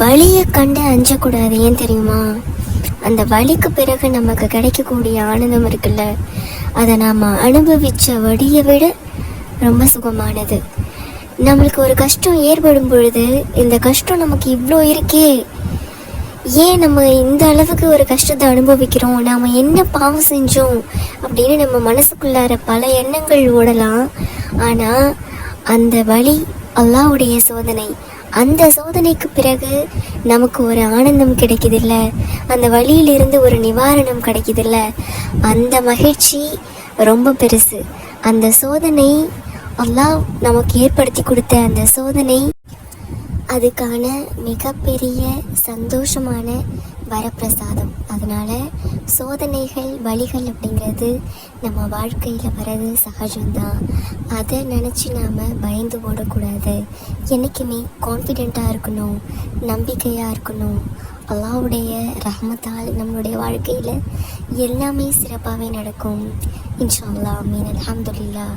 வலியை கண்டு அஞ்சக்கூடாது. ஏன் தெரியுமா? அந்த வலிக்கு பிறகு நமக்கு கிடைக்கக்கூடிய ஆனந்தம் இருக்குல்ல, அதை நாம் அனுபவித்த வழியை விட ரொம்ப சுகமானது. நம்மளுக்கு ஒரு கஷ்டம் ஏற்படும் பொழுது, இந்த கஷ்டம் நமக்கு இவ்வளோ இருக்கே, ஏன் நம்ம இந்த அளவுக்கு ஒரு கஷ்டத்தை அனுபவிக்கிறோம், நாம் என்ன பாவம் செஞ்சோம் அப்படின்னு நம்ம மனசுக்குள்ளார பல எண்ணங்கள் ஓடலாம். ஆனால் அந்த வலி அல்லாஹ்வுடைய சோதனை. அந்த சோதனைக்கு பிறகு நமக்கு ஒரு ஆனந்தம் கிடைக்குதில்ல, அந்த வலியிலிருந்து ஒரு நிவாரணம் கிடைக்குதில்ல, அந்த மகிழ்ச்சி ரொம்ப பெருசு. அந்த சோதனை அல்லாஹ் நமக்கு ஏற்படுத்தி கொடுத்த அந்த சோதனை அதுக்கான மிகப்பெரிய சந்தோஷமான வரப்பிரசாதம். அதனால் சோதனைகள் வலிகள் அப்படிங்கிறது நம்ம வாழ்க்கையில் வர்றது சகஜம்தான். அதை நினச்சி நாம் பயந்து ஓடக்கூடாது. என்றைக்குமே கான்ஃபிடெண்ட்டாக இருக்கணும், நம்பிக்கையாக இருக்கணும். அல்லாஹ்வுடைய ரஹ்மத்தால் நம்மளுடைய வாழ்க்கையில் எல்லாமே சிறப்பாகவே நடக்கும். இன்ஷா அல்லாஹ். ஆமீன். அல்ஹம்துலில்லாஹ்.